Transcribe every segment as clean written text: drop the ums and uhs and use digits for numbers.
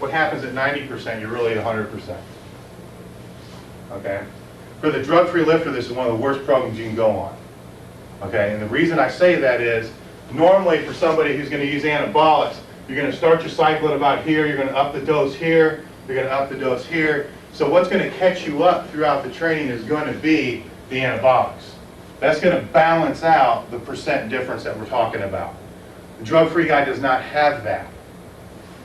what happens at 90%, you're really at 100%. Okay? For the drug-free lifter, this is one of the worst programs you can go on. Okay? And the reason I say that is, normally for somebody who's going to use anabolics, you're going to start your cycle at about here, you're going to up the dose here, you're going to up the dose here. So what's going to catch you up throughout the training is going to be the anabolics. That's going to balance out the percent difference that we're talking about. The drug-free guy does not have that.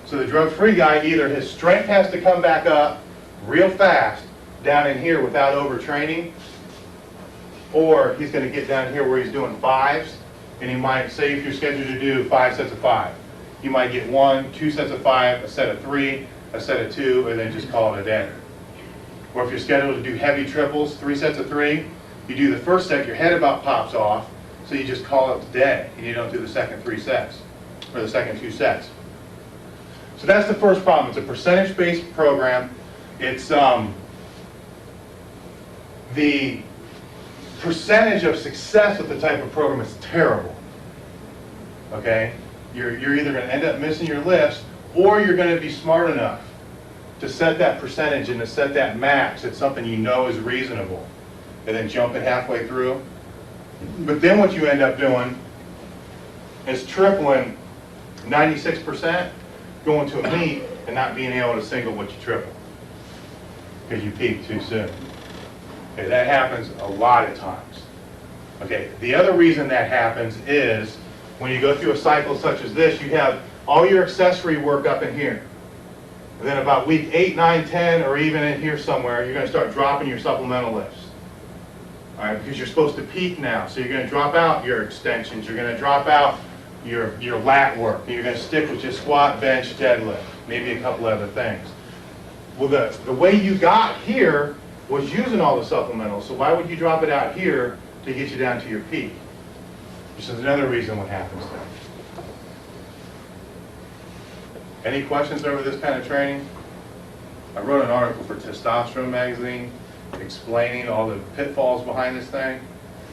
So the drug-free guy, either his strength has to come back up real fast down in here without overtraining, or he's going to get down here where he's doing fives, and he might, say if you're scheduled to do 5 sets of 5, you might get 1, 2 sets of 5, a set of 3, a set of 2, and then just call it a day. Or if you're scheduled to do heavy triples, 3 sets of 3, you do the first set, your head about pops off, so you just call it a day, and you don't do the second 3 sets, or the second 2 sets. So that's the first problem. It's a percentage-based program. It's the percentage of success with the type of program is terrible. Okay? You're either going to end up missing your lifts, or you're going to be smart enough to set that percentage and to set that max at something you know is reasonable, and then jump it halfway through. But then what you end up doing is tripling 96%, going to a meet and not being able to single what you triple because you peaked too soon. Okay, that happens a lot of times. Okay, the other reason that happens is when you go through a cycle such as this, you have all your accessory work up in here. And then about week 8, 9, 10, or even in here somewhere, you're going to start dropping your supplemental lifts. All right, because you're supposed to peak now. So you're going to drop out your extensions. You're going to drop out your lat work. And you're going to stick with just squat, bench, deadlift, maybe a couple other things. Well, the way you got here was using all the supplementals. So why would you drop it out here to get you down to your peak? This is another reason what happens there. Any questions over this kind of training? I wrote an article for Testosterone magazine explaining all the pitfalls behind this thing,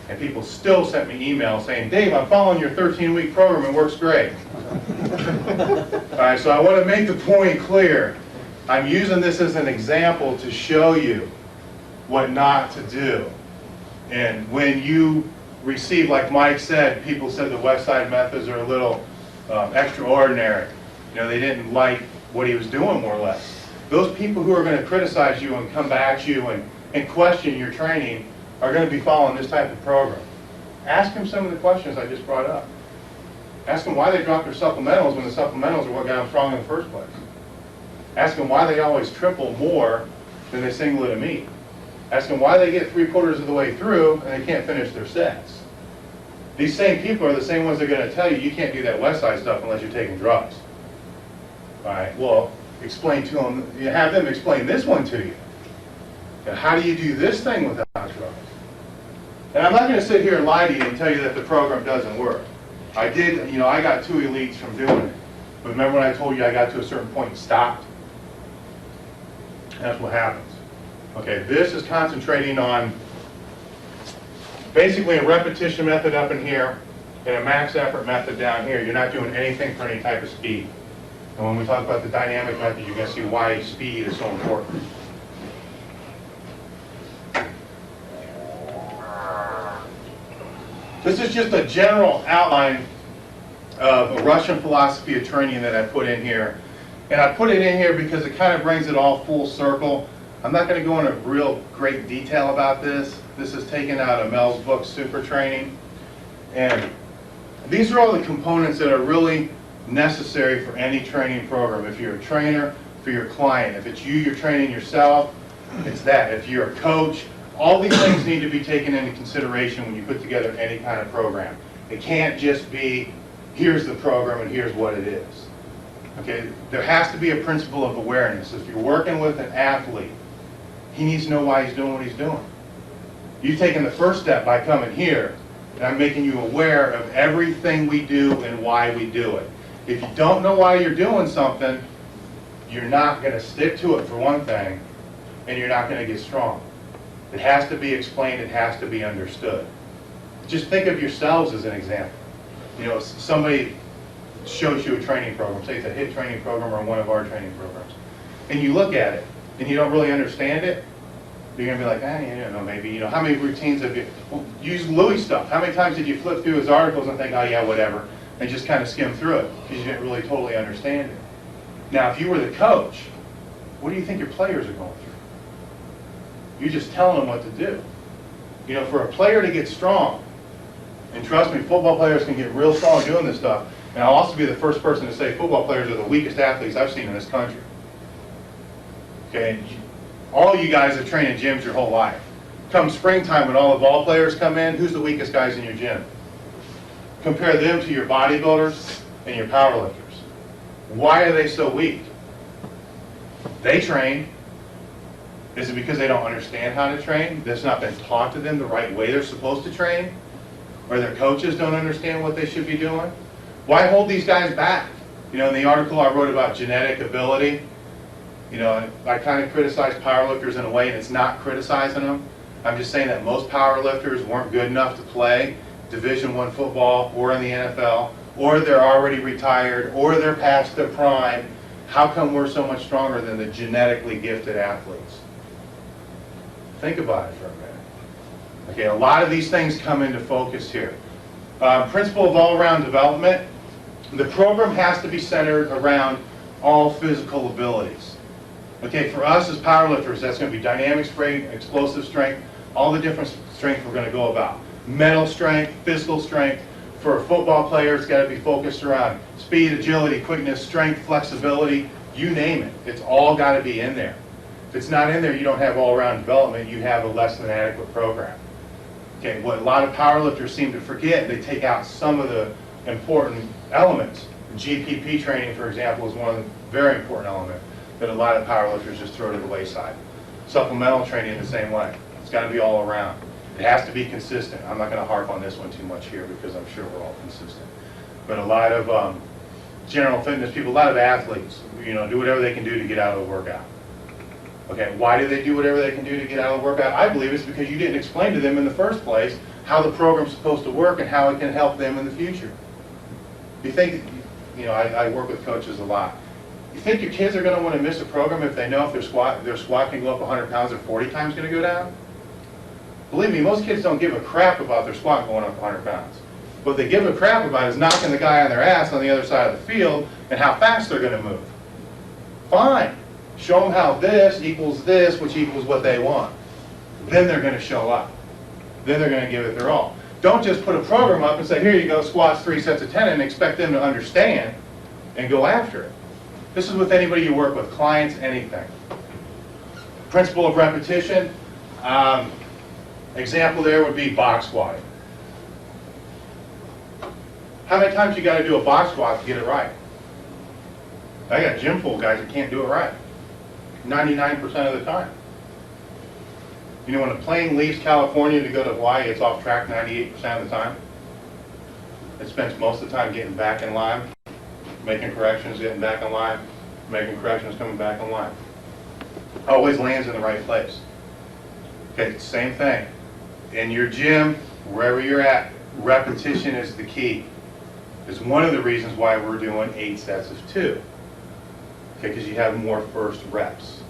and people still sent me emails saying, Dave, I'm following your 13-week program, it works great. All right, so I want to make the point clear. I'm using this as an example to show you what not to do. And when you receive, like Mike said, people said the West Side methods are a little extraordinary. You know, they didn't like what he was doing, more or less. Those people who are going to criticize you and come back at you and question your training are going to be following this type of program. Ask them some of the questions I just brought up. Ask them why they dropped their supplementals when the supplementals are what got them strong in the first place. Ask them why they always triple more than they single at a meet. Ask them why they get 3/4 of the way through and they can't finish their sets. These same people are the same ones that are going to tell you you can't do that West Side stuff unless you're taking drugs. All right, well, explain to them, you have them explain this one to you. And how do you do this thing without drugs? And I'm not going to sit here and lie to you and tell you that the program doesn't work. I did, you know, I got 2 elites from doing it. But remember when I told you I got to a certain point and stopped? That's what happens. Okay, this is concentrating on basically a repetition method up in here and a max effort method down here. You're not doing anything for any type of speed. And when we talk about the dynamic method, you're going to see why speed is so important. This is just a general outline of a Russian philosophy of training that I put in here. And I put it in here because it kind of brings it all full circle. I'm not going to go into real great detail about this. This is taken out of Mel's book, Super Training. And these are all the components that are really necessary for any training program. If you're a trainer, for your client. If it's you're training yourself, it's that. If you're a coach, all these things need to be taken into consideration when you put together any kind of program. It can't just be, here's the program and here's what it is. Okay, there has to be a principle of awareness. If you're working with an athlete, he needs to know why he's doing what he's doing. You've taken the first step by coming here, and I'm making you aware of everything we do and why we do it. If you don't know why you're doing something, you're not going to stick to it for one thing, and you're not going to get strong. It has to be explained, it has to be understood. Just think of yourselves as an example. You know, somebody shows you a training program, say it's a HIT training program or one of our training programs, and you look at it and you don't really understand it, you're going to be like, you don't know, maybe, how many routines have you, well, use Louis stuff. How many times did you flip through his articles and think, oh yeah, whatever, and just kind of skim through it because you didn't really totally understand it. Now, if you were the coach, what do you think your players are going through? You're just telling them what to do. For a player to get strong, and trust me, football players can get real strong doing this stuff, and I'll also be the first person to say football players are the weakest athletes I've seen in this country. Okay, all you guys have trained in gyms your whole life. Come springtime when all the ball players come in, who's the weakest guys in your gym? Compare them to your bodybuilders and your powerlifters. Why are they so weak? They train. Is it because they don't understand how to train? That's not been taught to them the right way they're supposed to train? Or their coaches don't understand what they should be doing? Why hold these guys back? In the article I wrote about genetic ability, I kind of criticize powerlifters in a way, and it's not criticizing them. I'm just saying that most powerlifters weren't good enough to play Division I football or in the NFL, or they're already retired, or they're past their prime. How come we're so much stronger than the genetically gifted athletes? Think about it for a minute. Okay, a lot of these things come into focus here. Principle of all-around development. The program has to be centered around all physical abilities. Okay, for us as powerlifters, that's going to be dynamic strength, explosive strength, all the different strength we're going to go about. Mental strength, physical strength. For a football player, it's got to be focused around speed, agility, quickness, strength, flexibility, you name it. It's all got to be in there. If it's not in there, you don't have all-around development, you have a less than adequate program. Okay, what a lot of powerlifters seem to forget, they take out some of the important elements. GPP training, for example, is one of the very important elements that a lot of powerlifters just throw to the wayside. Supplemental training the same way. It's got to be all around. It has to be consistent. I'm not going to harp on this one too much here because I'm sure we're all consistent. But a lot of general fitness people, a lot of athletes, do whatever they can do to get out of the workout. Okay, why do they do whatever they can do to get out of the workout? I believe it's because you didn't explain to them in the first place how the program's supposed to work and how it can help them in the future. You think, I work with coaches a lot. You think your kids are going to want to miss a program if they know if their squat can go up 100 pounds or 40 times going to go down? Believe me, most kids don't give a crap about their squat going up 100 pounds. What they give a crap about is knocking the guy on their ass on the other side of the field and how fast they're going to move. Fine. Show them how this equals this, which equals what they want. Then they're going to show up. Then they're going to give it their all. Don't just put a program up and say, here you go, squats 3 sets of 10, and expect them to understand and go after it. This is with anybody you work with, clients, anything. Principle of repetition. Example there would be box squatting. How many times you got to do a box squat to get it right? I got a gym full of guys that can't do it right. 99% of the time. When a plane leaves California to go to Hawaii, it's off track 98% of the time. It spends most of the time getting back in line, making corrections, getting back in line, making corrections, coming back in line. Always lands in the right place. Okay, same thing. In your gym, wherever you're at, repetition is the key. It's one of the reasons why we're doing 8 sets of 2. Okay, because you have more first reps,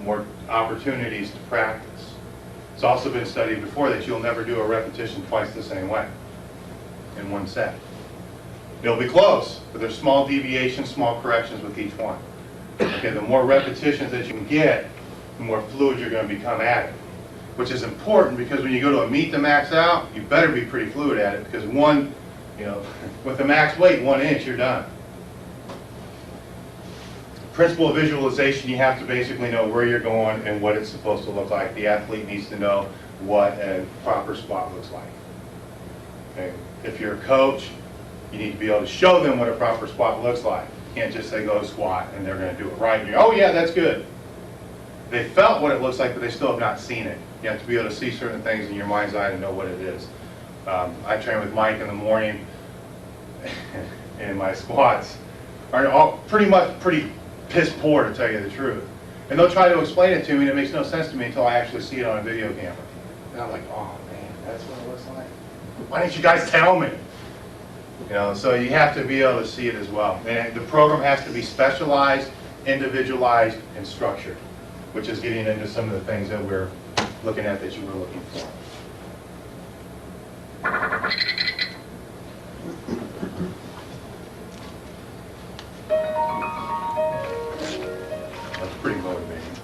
more opportunities to practice. It's also been studied before that you'll never do a repetition twice the same way in one set. It'll be close, but there's small deviations, small corrections with each one. Okay, the more repetitions that you can get, the more fluid you're going to become at it. Which is important because when you go to a meet to max out, you better be pretty fluid at it because with the max weight, 1 inch, you're done. Principle of visualization, you have to basically know where you're going and what it's supposed to look like. The athlete needs to know what a proper squat looks like. Okay? If you're a coach, you need to be able to show them what a proper squat looks like. You can't just say go to squat and they're going to do it right. And you're, oh yeah, that's good. They felt what it looks like, but they still have not seen it. You have to be able to see certain things in your mind's eye to know what it is. I train with Mike in the morning, and my squats are all pretty piss poor, to tell you the truth. And they'll try to explain it to me, and it makes no sense to me until I actually see it on a video camera. And I'm like, oh man, that's what it looks like. Why didn't you guys tell me? You know, so you have to be able to see it as well. And the program has to be specialized, individualized, and structured, which is getting into some of the things that we're looking at that you were looking for. That's pretty motivating.